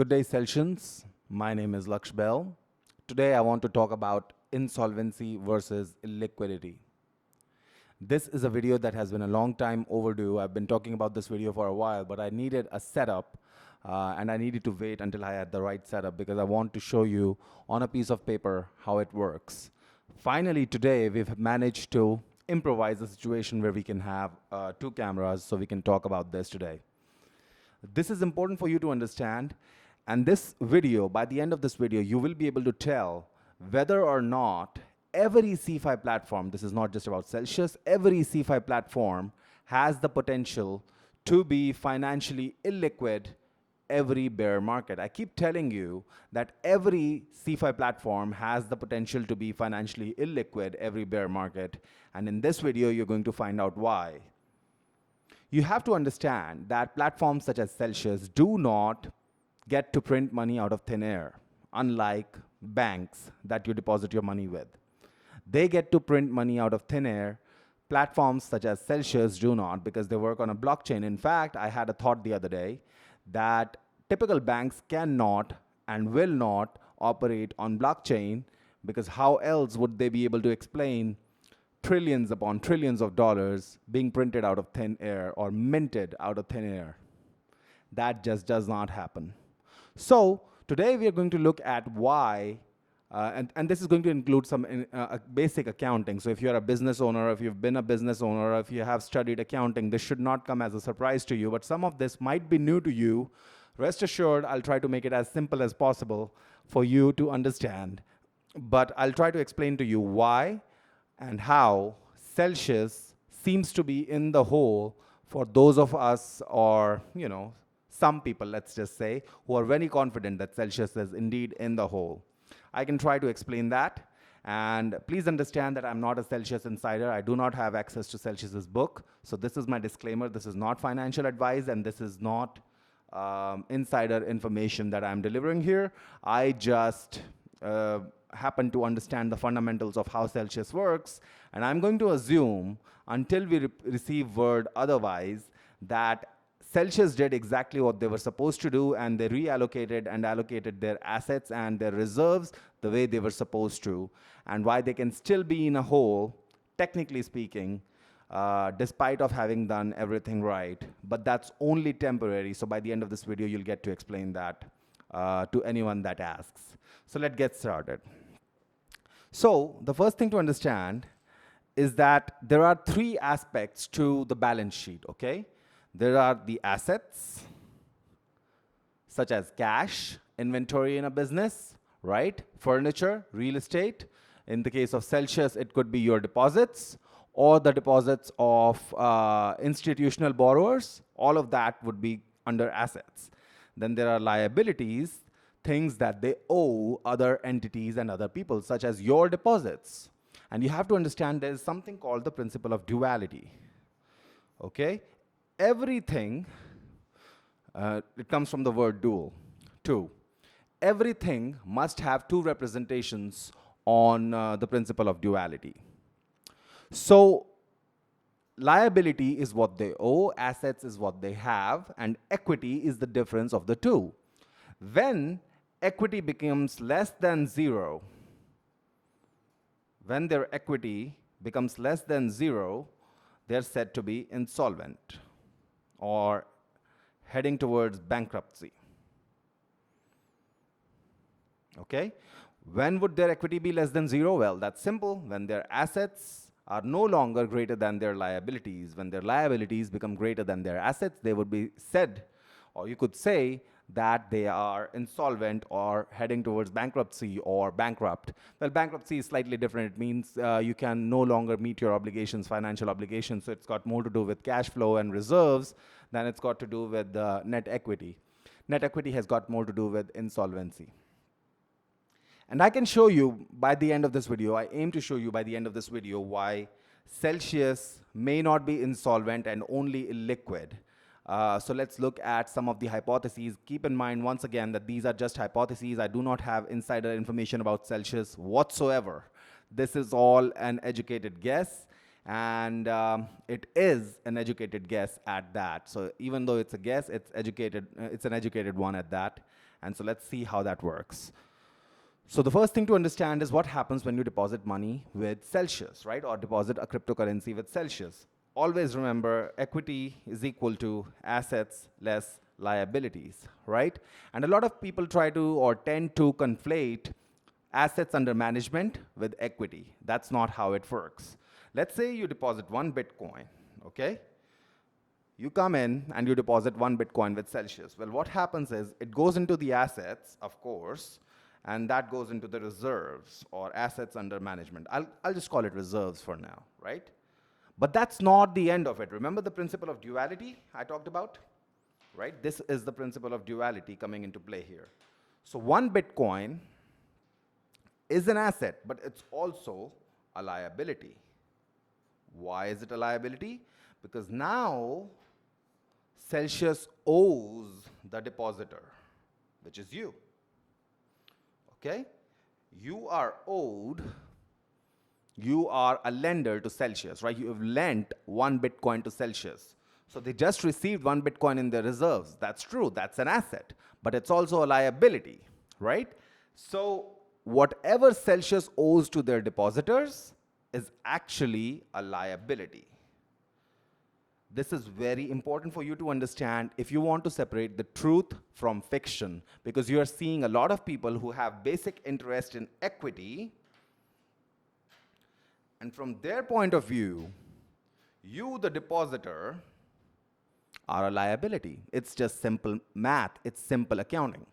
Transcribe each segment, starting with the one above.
Good day, Celsians. My name is Laksh Bell. Today, I want to talk about insolvency versus illiquidity. This is a video that has been a long time overdue. I've been talking about this video for a while, but I needed a setup and I needed to wait until I had the right setup because I want to show you on a piece of paper how it works. Finally, today, we've managed to improvise a situation where we can have two cameras so we can talk about this today. This is important for you to understand. And this video, by the end of this video, you will be able to tell whether or not every CeFi platform, this is not just about Celsius, every CeFi platform has the potential to be financially illiquid every bear market. I keep telling you that every CeFi platform has the potential to be financially illiquid every bear market. And in this video, you're going to find out why. You have to understand that platforms such as Celsius do not get to print money out of thin air, unlike banks that you deposit your money with. They get to print money out of thin air. Platforms such as Celsius do not because they work on a blockchain. In fact, I had a thought the other day that typical banks cannot and will not operate on blockchain because how else would they be able to explain trillions upon trillions of dollars being printed out of thin air or minted out of thin air? That just does not happen. So today we are going to look at why, and this is going to include some basic accounting. So if you're a business owner, if you've been a business owner, if you have studied accounting, this should not come as a surprise to you, but some of this might be new to you. Rest assured, I'll try to make it as simple as possible for you to understand, but I'll try to explain to you why and how Celsius seems to be in the hole for those of us, or some people, let's just say, who are very confident that Celsius is indeed in the hole. I can try to explain that. And please understand that I'm not a Celsius insider. I do not have access to Celsius's book. So this is my disclaimer. This is not financial advice, and this is not insider information that I'm delivering here. I just happen to understand the fundamentals of how Celsius works. And I'm going to assume, until we receive word otherwise, that Celsius did exactly what they were supposed to do, and they reallocated and allocated their assets and their reserves the way they were supposed to, and why they can still be in a hole, technically speaking, despite of having done everything right. But that's only temporary. So by the end of this video, you'll get to explain that to anyone that asks. So let's get started. So the first thing to understand is that there are three aspects to the balance sheet, okay? There are the assets, such as cash, inventory in a business, right? Furniture, real estate. In the case of Celsius, it could be your deposits or the deposits of institutional borrowers. All of that would be under assets. Then there are liabilities, things that they owe other entities and other people, such as your deposits. And you have to understand there's something called the principle of duality, okay? Everything, it comes from the word dual, two. Everything must have two representations on the principle of duality. So liability is what they owe, assets is what they have, and equity is the difference of the two. When equity becomes less than zero, when their equity becomes less than zero, they're said to be insolvent or heading towards bankruptcy. Okay? When would their equity be less than zero? Well, that's simple. When their assets are no longer greater than their liabilities. When their liabilities become greater than their assets, they would be said, or you could say, that they are insolvent or heading towards bankruptcy or bankrupt. Well, bankruptcy is slightly different. It means you can no longer meet your obligations, financial obligations. So it's got more to do with cash flow and reserves than it's got to do with net equity. Net equity has got more to do with insolvency. And I can show you by the end of this video, I aim to show you by the end of this video why Celsius may not be insolvent and only illiquid. So let's look at some of the hypotheses. Keep in mind, once again, that these are just hypotheses. I do not have insider information about Celsius whatsoever. This is all an educated guess, and it is an educated guess at that. So even though it's a guess, it's educated. It's an educated one at that. And so let's see how that works. So the first thing to understand is what happens when you deposit money with Celsius, right? Or deposit a cryptocurrency with Celsius. Always remember, equity is equal to assets less liabilities, right? And a lot of people try to or tend to conflate assets under management with equity. That's not how it works. Let's say you deposit 1 Bitcoin, okay? You come in and you deposit 1 Bitcoin with Celsius. Well, what happens is it goes into the assets, of course, and that goes into the reserves or assets under management. I'll just call it reserves for now, right? But that's not the end of it. Remember the principle of duality I talked about, right? This is the principle of duality coming into play here. So 1 Bitcoin is an asset, but it's also a liability. Why is it a liability? Because now Celsius owes the depositor, which is you. Okay? You are owed, you are a lender to Celsius, right? You have lent 1 Bitcoin to Celsius. So they just received 1 Bitcoin in their reserves. That's true, that's an asset, but it's also a liability, right? So whatever Celsius owes to their depositors is actually a liability. This is very important for you to understand if you want to separate the truth from fiction, because you are seeing a lot of people who have basic interest in equity, and from their point of view, you, the depositor, are a liability. It's just simple math. It's simple accounting.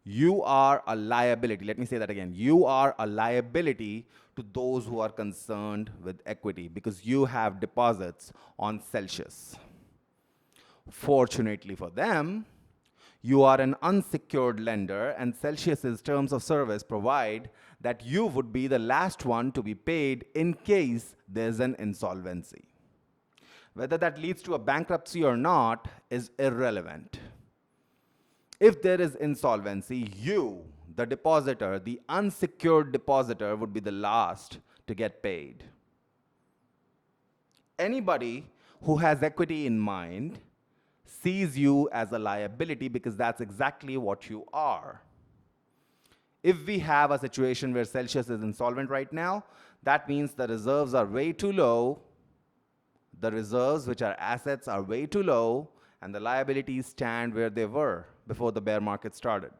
You are a liability. Let me say that again. You are a liability to those who are concerned with equity because you have deposits on Celsius. Fortunately for them, you are an unsecured lender, and Celsius's terms of service provide that you would be the last one to be paid in case there's an insolvency. Whether that leads to a bankruptcy or not is irrelevant. If there is insolvency, you, the depositor, the unsecured depositor, would be the last to get paid. Anybody who has equity in mind sees you as a liability because that's exactly what you are. If we have a situation where Celsius is insolvent right now, that means the reserves are way too low. The reserves, which are assets, are way too low, and the liabilities stand where they were before the bear market started.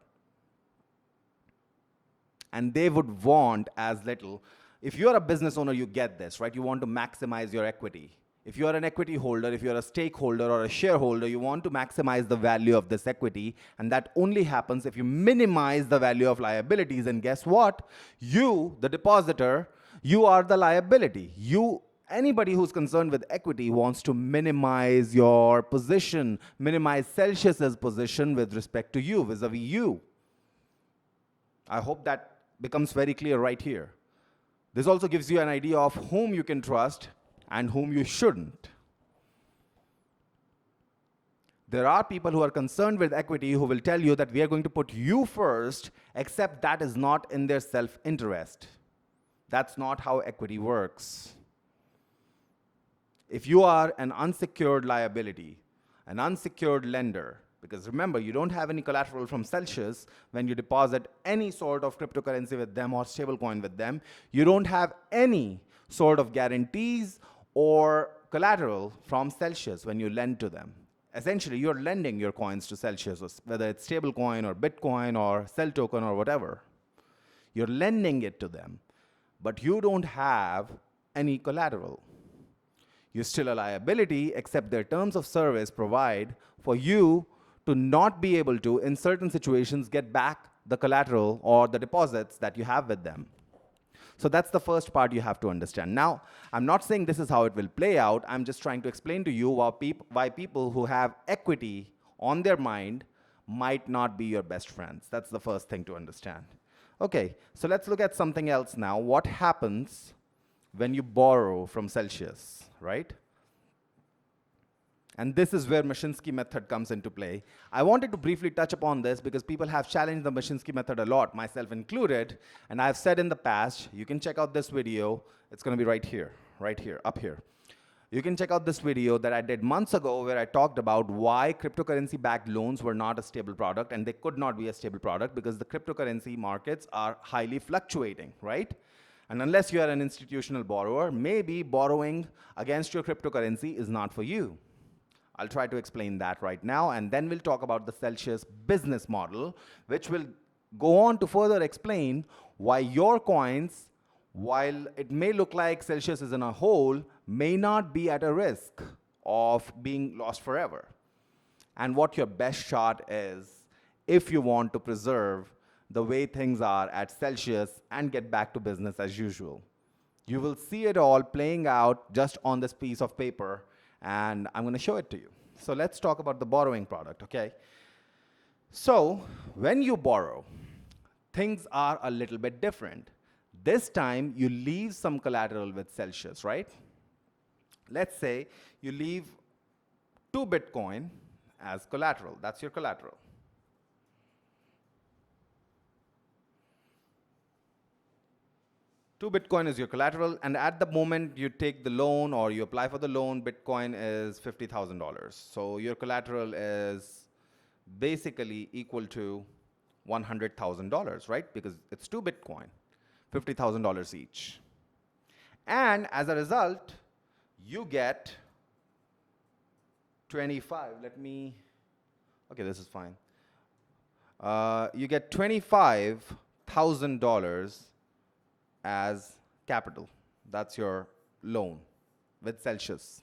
And they would want as little. If you're a business owner, you get this, right? You want to maximize your equity. If you're an equity holder, if you're a stakeholder or a shareholder, you want to maximize the value of this equity, and that only happens if you minimize the value of liabilities. And guess what? You, the depositor, you are the liability. Anybody who's concerned with equity wants to minimize your position, minimize Celsius's position with respect to you, vis-a-vis you. I hope that becomes very clear right here. This also gives you an idea of whom you can trust and whom you shouldn't. There are people who are concerned with equity who will tell you that we are going to put you first, except that is not in their self-interest. That's not how equity works. If you are an unsecured liability, an unsecured lender, because remember, you don't have any collateral from Celsius when you deposit any sort of cryptocurrency with them or stablecoin with them, you don't have any sort of guarantees or collateral from Celsius when you lend to them. Essentially, you're lending your coins to Celsius, whether it's stablecoin or Bitcoin or Cell token or whatever. You're lending it to them, but you don't have any collateral. You're still a liability, except their terms of service provide for you to not be able to, in certain situations, get back the collateral or the deposits that you have with them. So that's the first part you have to understand. Now, I'm not saying this is how it will play out. I'm just trying to explain to you why people who have equity on their mind might not be your best friends. That's the first thing to understand. Okay, so let's look at something else now. What happens when you borrow from Celsius, right? And this is where Mashinsky method comes into play. I wanted to briefly touch upon this because people have challenged the Mashinsky method a lot, myself included. And I've said in the past, you can check out this video. It's going to be right here, up here. You can check out this video that I did months ago where I talked about why cryptocurrency-backed loans were not a stable product, and they could not be a stable product because the cryptocurrency markets are highly fluctuating, right? And unless you are an institutional borrower, maybe borrowing against your cryptocurrency is not for you. I'll try to explain that right now, and then we'll talk about the Celsius business model, which will go on to further explain why your coins, while it may look like Celsius is in a hole, may not be at a risk of being lost forever. And what your best shot is if you want to preserve the way things are at Celsius and get back to business as usual. You will see it all playing out just on this piece of paper, and I'm going to show it to you. So let's talk about the borrowing product, okay? So when you borrow, things are a little bit different. This time, you leave some collateral with Celsius, right? Let's say you leave 2 Bitcoin as collateral. That's your collateral. 2 Bitcoin is your collateral, and at the moment you take the loan or you apply for the loan, Bitcoin is $50,000. So your collateral is basically equal to $100,000, right? Because it's 2 Bitcoin, $50,000 each. And as a result, you get 25. Okay, this is fine. You get $25,000 as capital. That's your loan with Celsius.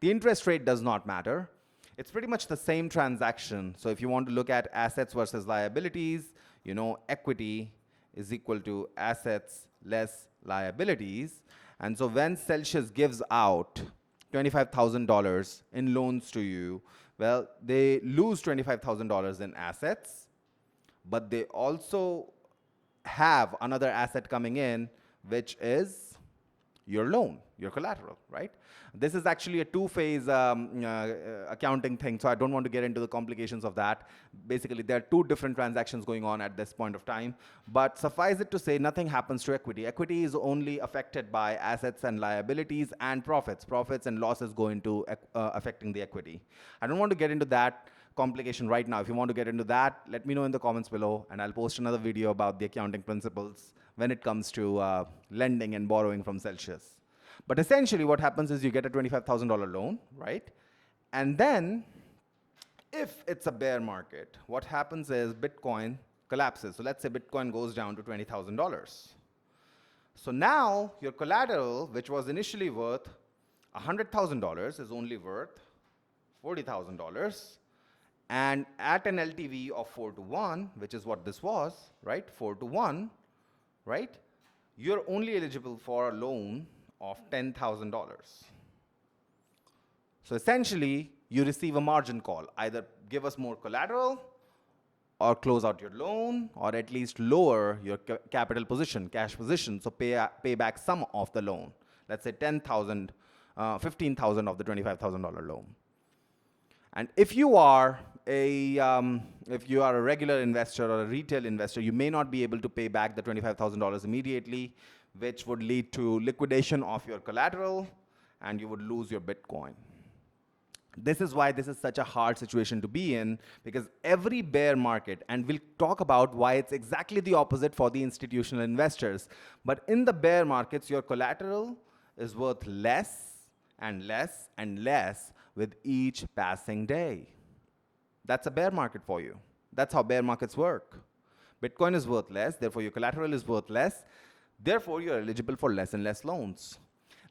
The interest rate does not matter. It's pretty much the same transaction. So if you want to look at assets versus liabilities, you know, equity is equal to assets less liabilities. And so when Celsius gives out $25,000 in loans to you, well, they lose $25,000 in assets, but they also have another asset coming in, which is your loan, your collateral, right? This is actually a two-phase accounting thing, so I don't want to get into the complications of that. Basically, there are 2 different transactions going on at this point of time, but suffice it to say, nothing happens to equity. Equity is only affected by assets and liabilities and profits. Profits and losses go into affecting the equity. I don't want to get into that complication right now. If you want to get into that, let me know in the comments below, and I'll post another video about the accounting principles when it comes to lending and borrowing from Celsius. But essentially what happens is you get a $25,000 loan, right? And then if it's a bear market, what happens is Bitcoin collapses. So let's say Bitcoin goes down to $20,000. So now your collateral, which was initially worth $100,000, is only worth $40,000. And at an LTV of 4:1, which is what this was, right? 4:1, right? You're only eligible for a loan of $10,000. So essentially, you receive a margin call. Either give us more collateral, or close out your loan, or at least lower your capital position, cash position, so pay back some of the loan. Let's say $10,000, $15,000 of the $25,000 loan. And if you are a regular investor or a retail investor, you may not be able to pay back the $25,000 immediately, which would lead to liquidation of your collateral, and you would lose your Bitcoin. This is why this is such a hard situation to be in, because every bear market, and we'll talk about why it's exactly the opposite for the institutional investors, but in the bear markets, your collateral is worth less and less and less with each passing day. That's a bear market for you. That's how bear markets work. Bitcoin is worth less, therefore your collateral is worth less, therefore you're eligible for less and less loans.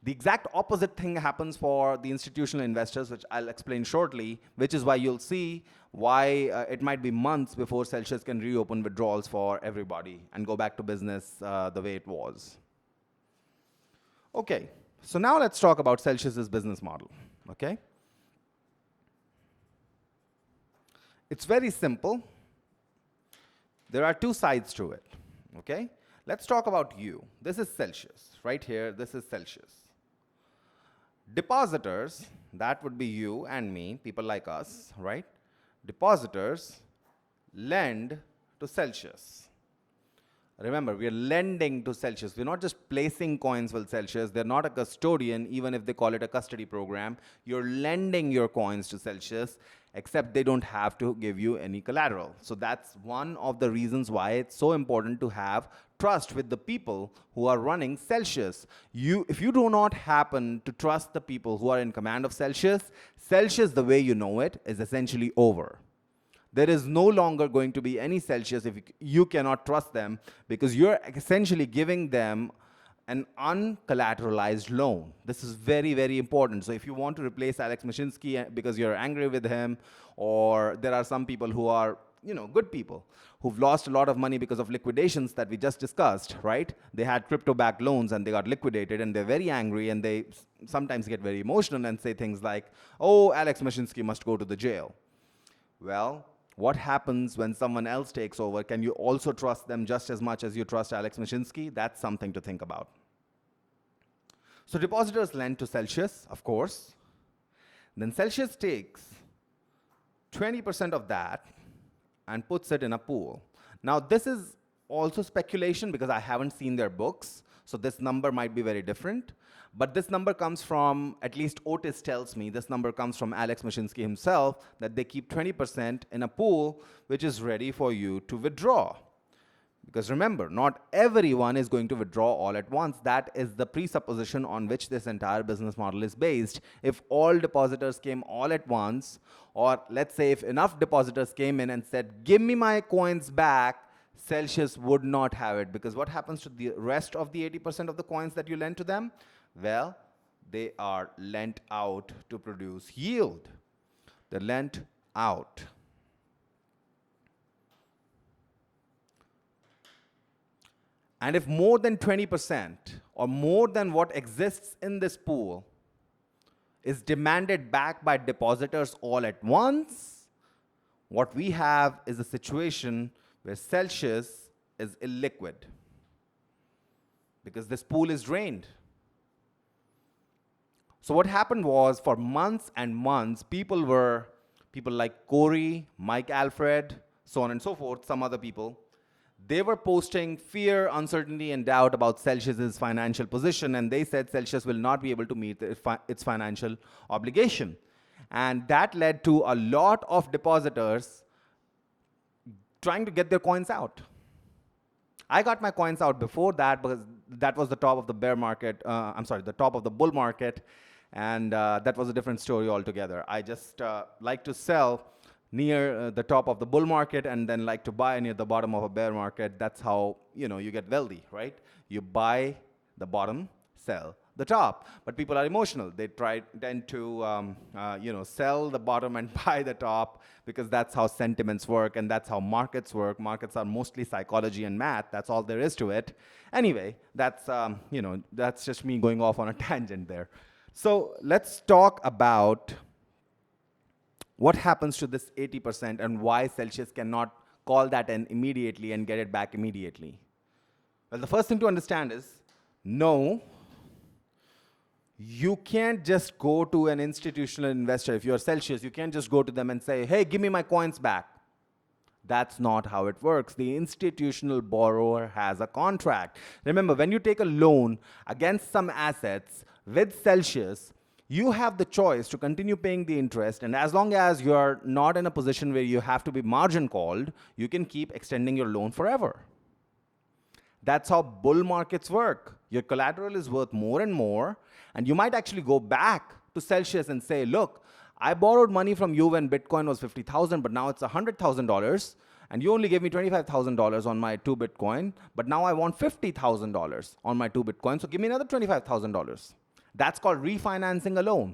The exact opposite thing happens for the institutional investors, which I'll explain shortly, which is why you'll see why it might be months before Celsius can reopen withdrawals for everybody and go back to business the way it was. Okay, so now let's talk about Celsius's business model, okay? It's very simple. There are 2 sides to it, okay? Let's talk about you. This is Celsius. Right here, this is Celsius. Depositors, that would be you and me, people like us, right? Depositors lend to Celsius. Remember, we are lending to Celsius. We're not just placing coins with Celsius. They're not a custodian, even if they call it a custody program. You're lending your coins to Celsius, except they don't have to give you any collateral. So that's one of the reasons why it's so important to have trust with the people who are running Celsius. If you do not happen to trust the people who are in command of Celsius, Celsius, the way you know it, is essentially over. There is no longer going to be any Celsius if you cannot trust them, because you're essentially giving them an uncollateralized loan. This is very, very important. So if you want to replace Alex Mashinsky because you're angry with him, or there are some people who are, good people who've lost a lot of money because of liquidations that we just discussed, right? They had crypto-backed loans and they got liquidated, and they're very angry, and they sometimes get very emotional and say things like, oh, Alex Mashinsky must go to the jail. Well, what happens when someone else takes over? Can you also trust them just as much as you trust Alex Mashinsky? That's something to think about. So depositors lend to Celsius, of course. Then Celsius takes 20% of that and puts it in a pool. Now, this is also speculation because I haven't seen their books, so this number might be very different. But this number comes from, at least Otis tells me, this number comes from Alex Mashinsky himself, that they keep 20% in a pool which is ready for you to withdraw. Because remember, not everyone is going to withdraw all at once. That is the presupposition on which this entire business model is based. If all depositors came all at once, or let's say if enough depositors came in and said, give me my coins back, Celsius would not have it. Because what happens to the rest of the 80% of the coins that you lend to them? Well, they are lent out to produce yield. They're lent out. And if more than 20% or more than what exists in this pool is demanded back by depositors all at once, what we have is a situation where Celsius is illiquid because this pool is drained. So what happened was, for months and months, people like Corey, Mike Alfred, so on and so forth, some other people, they were posting fear, uncertainty, and doubt about Celsius's financial position, and they said Celsius will not be able to meet its financial obligation. And that led to a lot of depositors trying to get their coins out. I got my coins out before that because that was the top of the bear market, the top of the bull market, and that was a different story altogether. I just like to sell near the top of the bull market and then like to buy near the bottom of a bear market. That's how you get wealthy, right? You buy the bottom, sell the top. But people are emotional. They tend to sell the bottom and buy the top because that's how sentiments work and that's how markets work. Markets are mostly psychology and math. That's all there is to it. Anyway, that's that's just me going off on a tangent there. So let's talk about what happens to this 80% and why Celsius cannot call that in immediately and get it back immediately. Well, the first thing to understand is, no, you can't just go to an institutional investor. If you're Celsius, you can't just go to them and say, hey, give me my coins back. That's not how it works. The institutional borrower has a contract. Remember, when you take a loan against some assets with Celsius, you have the choice to continue paying the interest, and as long as you're not in a position where you have to be margin called, you can keep extending your loan forever. That's how bull markets work. Your collateral is worth more and more, and you might actually go back to Celsius and say, look, I borrowed money from you when Bitcoin was $50,000, but now it's $100,000, and you only gave me $25,000 on my 2 Bitcoin, but now I want $50,000 on my 2 Bitcoin, so give me another $25,000. That's called refinancing a loan.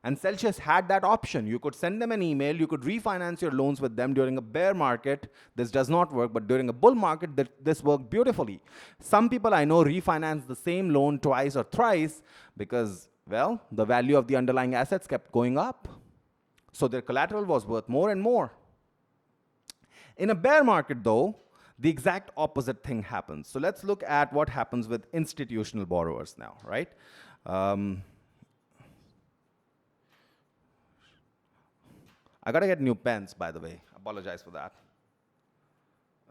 And Celsius had that option. You could send them an email, you could refinance your loans with them during a bear market. This does not work, but during a bull market, this worked beautifully. Some people I know refinance the same loan twice or thrice because, well, the value of the underlying assets kept going up. So their collateral was worth more and more. In a bear market, though, the exact opposite thing happens. So let's look at what happens with institutional borrowers now, right? I gotta get new pens, by the way. Apologize for that.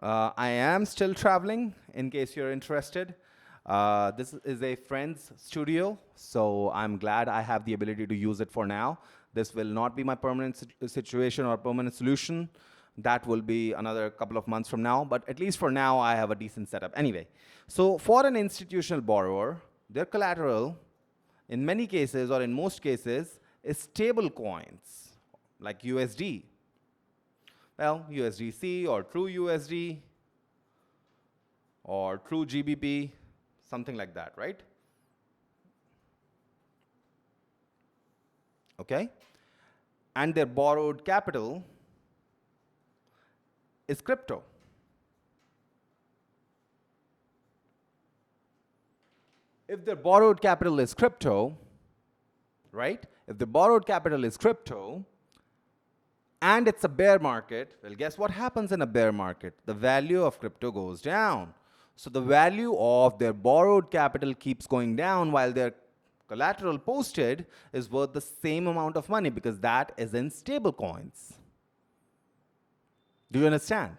I am still traveling, in case you're interested. This is a friend's studio, so I'm glad I have the ability to use it for now. This will not be my permanent situation or permanent solution. That will be another couple of months from now, but at least for now, I have a decent setup. Anyway, so for an institutional borrower, their collateral, in many cases or in most cases, is stable coins, like USD. Well, USDC or true USD or true GBP, something like that, right? Okay? And their borrowed capital is crypto. If their borrowed capital is crypto, right? If the borrowed capital is crypto, and it's a bear market, well, guess what happens in a bear market? The value of crypto goes down. So the value of their borrowed capital keeps going down while their collateral posted is worth the same amount of money because that is in stable coins. Do you understand?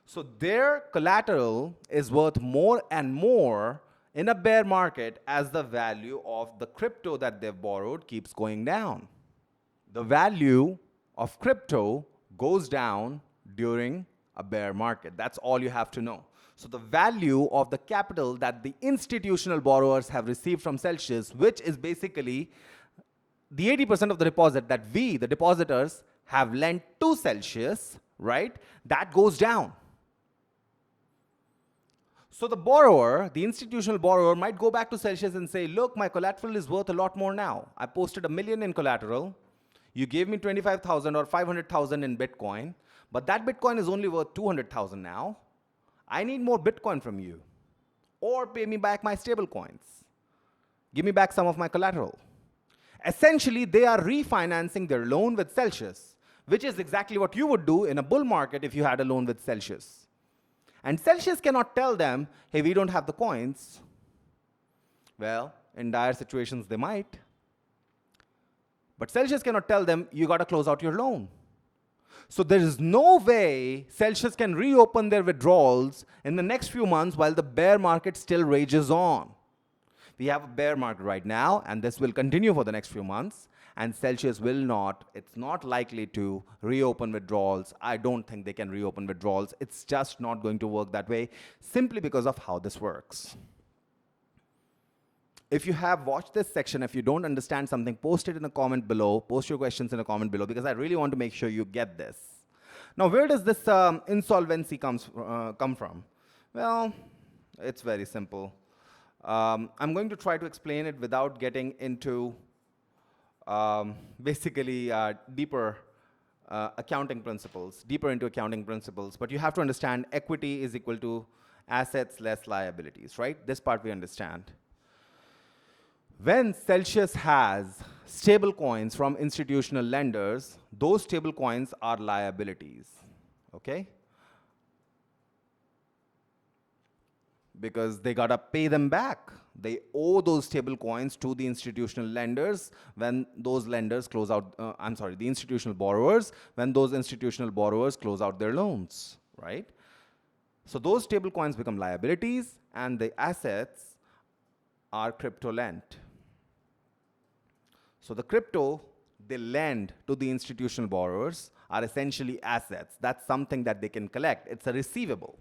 So their collateral is worth more and more in a bear market as the value of the crypto that they've borrowed keeps going down. The value of crypto goes down during a bear market. That's all you have to know. So the value of the capital that the institutional borrowers have received from Celsius, which is basically the 80% of the deposit that we, the depositors, have lent to Celsius, right? That goes down. So the borrower, the institutional borrower, might go back to Celsius and say, look, my collateral is worth a lot more now. I posted $1 million in collateral. You gave me 25,000 or 500,000 in Bitcoin, but that Bitcoin is only worth 200,000 now. I need more Bitcoin from you. Or pay me back my stable coins. Give me back some of my collateral. Essentially, they are refinancing their loan with Celsius, which is exactly what you would do in a bull market if you had a loan with Celsius. And Celsius cannot tell them, hey, we don't have the coins. Well, in dire situations, they might. But Celsius cannot tell them, you got to close out your loan. So there is no way Celsius can reopen their withdrawals in the next few months while the bear market still rages on. We have a bear market right now, and this will continue for the next few months. And Celsius will not, it's not likely to reopen withdrawals. I don't think they can reopen withdrawals. It's just not going to work that way, simply because of how this works. If you have watched this section, if you don't understand something, post it in a comment below. Post your questions in a comment below, because I really want to make sure you get this. Now, where does this insolvency come from? Well, it's very simple. I'm going to try to explain it without getting into basically deeper accounting principles, deeper into accounting principles. But you have to understand equity is equal to assets less liabilities, right? This part we understand. When Celsius has stable coins from institutional lenders, those stable coins are liabilities, okay? Because they gotta pay them back. They owe those stable coins to the institutional lenders when those lenders close out, the institutional borrowers, when those institutional borrowers close out their loans, right? So those stable coins become liabilities, and the assets are crypto lent. So the crypto they lend to the institutional borrowers are essentially assets. That's something that they can collect. It's a receivable,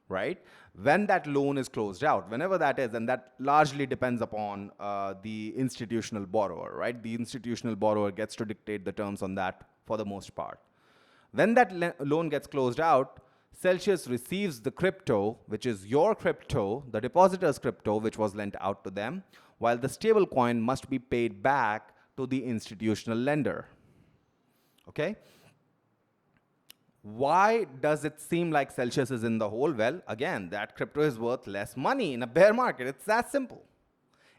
right? When that loan is closed out, whenever that is, and that largely depends upon the institutional borrower, right? The institutional borrower gets to dictate the terms on that for the most part. When that loan gets closed out, Celsius receives the crypto, which is your crypto, the depositor's crypto, which was lent out to them, while the stable coin must be paid back to the institutional lender. Okay? Why does it seem like Celsius is in the hole? Well, again, that crypto is worth less money in a bear market. It's that simple.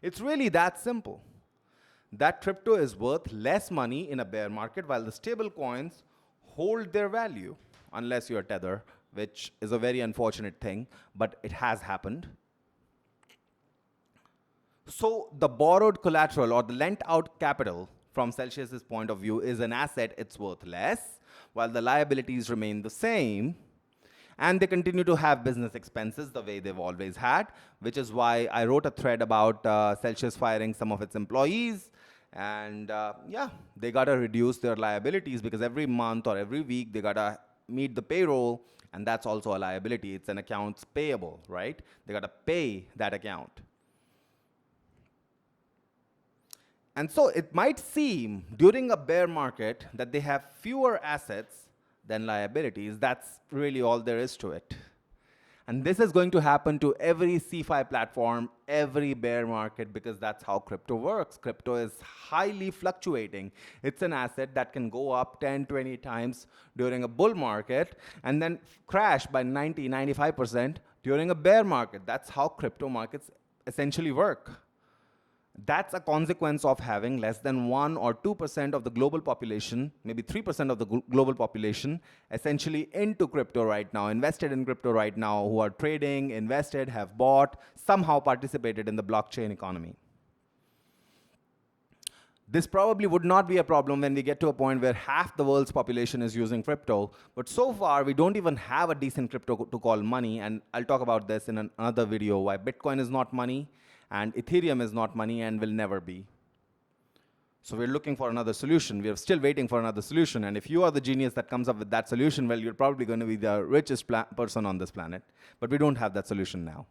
It's really that simple. That crypto is worth less money in a bear market while the stable coins hold their value, unless you're Tether, which is a very unfortunate thing, but it has happened. So the borrowed collateral or the lent out capital from Celsius's point of view is an asset, it's worth less, while the liabilities remain the same. And they continue to have business expenses the way they've always had, which is why I wrote a thread about Celsius firing some of its employees. And yeah, they got to reduce their liabilities because every month or every week they got to meet the payroll, and that's also a liability. It's an accounts payable, right? They got to pay that account. And so it might seem during a bear market that they have fewer assets than liabilities. That's really all there is to it. And this is going to happen to every CeFi platform, every bear market, because that's how crypto works. Crypto is highly fluctuating. It's an asset that can go up 10, 20 times during a bull market and then crash by 90, 95% during a bear market. That's how crypto markets essentially work. That's a consequence of having less than 1 or 2% of the global population, maybe 3% of the global population, essentially into crypto right now, invested in crypto right now, who are trading, invested, have bought, somehow participated in the blockchain economy. This probably would not be a problem when we get to a point where half the world's population is using crypto, but so far we don't even have a decent crypto to call money, and I'll talk about this in another video, why Bitcoin is not money, and Ethereum is not money and will never be. So we're looking for another solution. We're still waiting for another solution. And if you are the genius that comes up with that solution, well, you're probably going to be the richest person on this planet. But we don't have that solution now.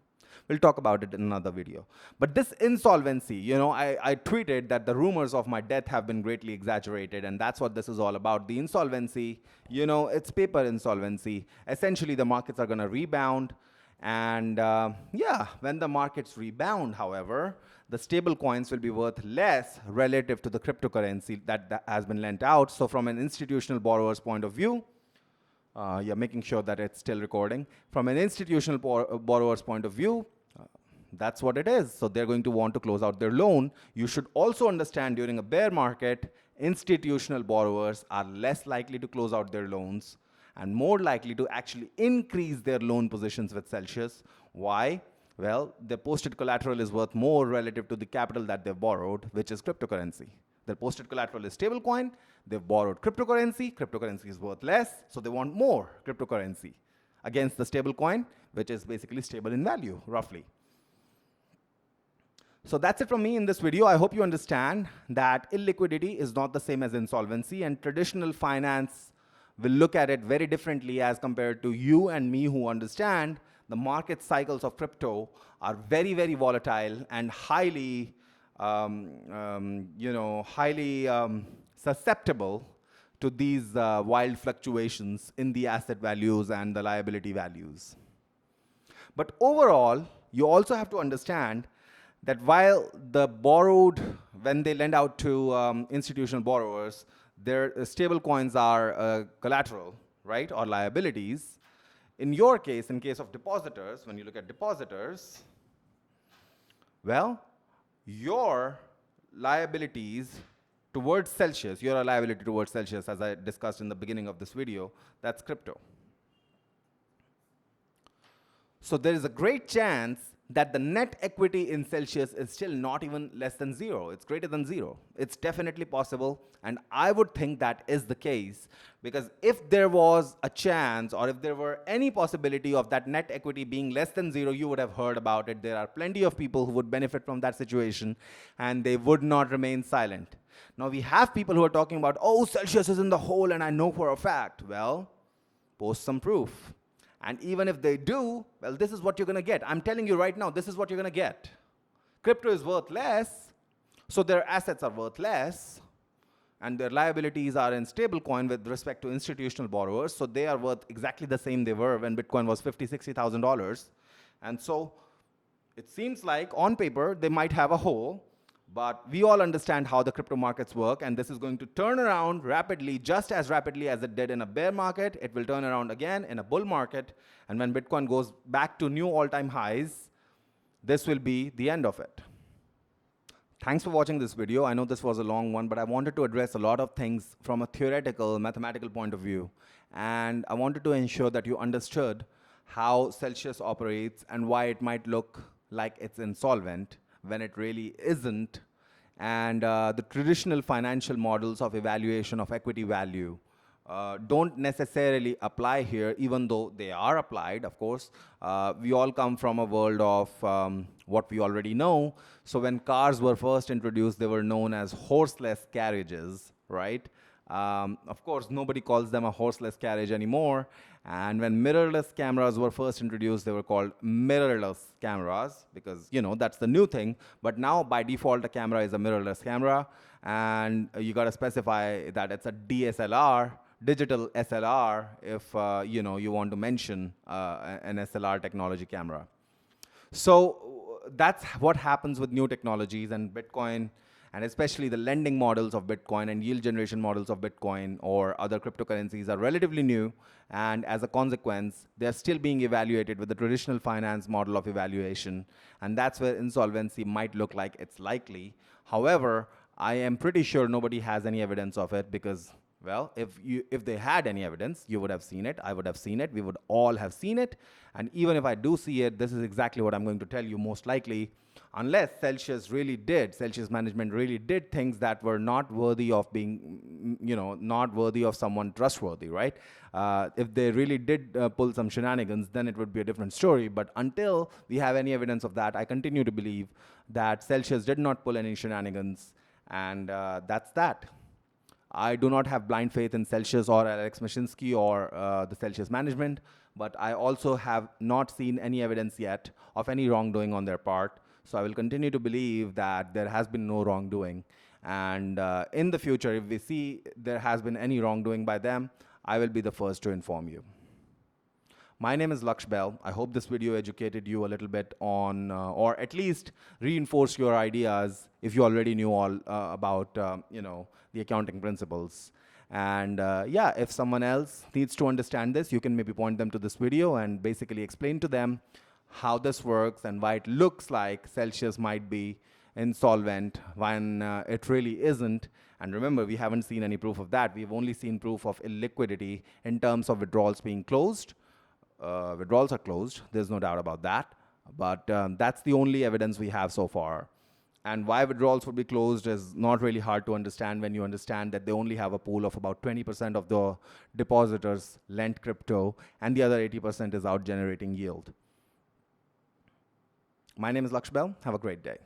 We'll talk about it in another video. But this insolvency, you know, I tweeted that the rumors of my death have been greatly exaggerated, and that's what this is all about. The insolvency, you know, it's paper insolvency. Essentially, the markets are going to rebound. And yeah, when the markets rebound, however, the stable coins will be worth less relative to the cryptocurrency that has been lent out. So from an institutional borrower's point of view, yeah, making sure that it's still recording. From an institutional borrower's point of view, that's what it is. So they're going to want to close out their loan. You should also understand during a bear market, institutional borrowers are less likely to close out their loans and more likely to actually increase their loan positions with Celsius. Why? Well, the posted collateral is worth more relative to the capital that they've borrowed, which is cryptocurrency. Their posted collateral is stablecoin. They've borrowed cryptocurrency. Cryptocurrency is worth less, so they want more cryptocurrency against the stablecoin, which is basically stable in value, roughly. So that's it from me in this video. I hope you understand that illiquidity is not the same as insolvency, and traditional finance will look at it very differently as compared to you and me who understand the market cycles of crypto are very, very volatile and highly, susceptible to these wild fluctuations in the asset values and the liability values. But overall, you also have to understand that while the borrowed, when they lend out to institutional borrowers, their stable coins are collateral, right, or liabilities. In your case, in case of depositors, when you look at depositors, well, your liabilities towards Celsius, your liability towards Celsius, as I discussed in the beginning of this video, that's crypto. So there is a great chance that the net equity in Celsius is still not even less than 0. It's greater than 0. It's definitely possible, and I would think that is the case, because if there was a chance or if there were any possibility of that net equity being less than 0, you would have heard about it. There are plenty of people who would benefit from that situation, and they would not remain silent. Now we have people who are talking about, oh, Celsius is in the hole and I know for a fact. Well, post some proof. And even if they do, well, this is what you're going to get. I'm telling you right now, this is what you're going to get. Crypto is worth less, so their assets are worth less, and their liabilities are in stablecoin with respect to institutional borrowers, so they are worth exactly the same they were when Bitcoin was $50,000, $60,000. And so it seems like, on paper, they might have a hole, but we all understand how the crypto markets work, and this is going to turn around rapidly, just as rapidly as it did in a bear market. It will turn around again in a bull market, and when Bitcoin goes back to new all-time highs, this will be the end of it. Thanks for watching this video. I know this was a long one, but I wanted to address a lot of things from a theoretical, mathematical point of view, and I wanted to ensure that you understood how Celsius operates and why it might look like it's insolvent when it really isn't, and the traditional financial models of evaluation of equity value don't necessarily apply here, even though they are applied, of course. We all come from a world of what we already know. So when cars were first introduced, they were known as horseless carriages, right? Of course, nobody calls them a horseless carriage anymore. And when mirrorless cameras were first introduced, they were called mirrorless cameras because, you know, that's the new thing. But now, by default, a camera is a mirrorless camera. And you got to specify that it's a DSLR, digital SLR, if, you know, you want to mention an SLR technology camera. So that's what happens with new technologies, and Bitcoin, and especially the lending models of Bitcoin and yield generation models of Bitcoin or other cryptocurrencies are relatively new. And as a consequence, they're still being evaluated with the traditional finance model of evaluation. And that's where insolvency might look like it's likely. However, I am pretty sure nobody has any evidence of it because, well, if they had any evidence, you would have seen it, I would have seen it, we would all have seen it. And even if I do see it, this is exactly what I'm going to tell you most likely, unless Celsius management really did things that were not worthy of being, you know, not worthy of someone trustworthy, right? If they really did pull some shenanigans, then it would be a different story. But until we have any evidence of that, I continue to believe that Celsius did not pull any shenanigans, and that's that. I do not have blind faith in Celsius or Alex Mashinsky or the Celsius management, but I also have not seen any evidence yet of any wrongdoing on their part. So I will continue to believe that there has been no wrongdoing. And in the future, if we see there has been any wrongdoing by them, I will be the first to inform you. My name is Laksh Bell. I hope this video educated you a little bit on, or at least reinforced your ideas if you already knew all about, you know, the accounting principles. And yeah, if someone else needs to understand this, you can maybe point them to this video and basically explain to them how this works and why it looks like Celsius might be insolvent when it really isn't. And remember, we haven't seen any proof of that. We've only seen proof of illiquidity in terms of withdrawals being closed. Withdrawals are closed, there's no doubt about that. But that's the only evidence we have so far. And why withdrawals would be closed is not really hard to understand when you understand that they only have a pool of about 20% of the depositors lent crypto, and the other 80% is out generating yield. My name is Laksh Bell. Have a great day.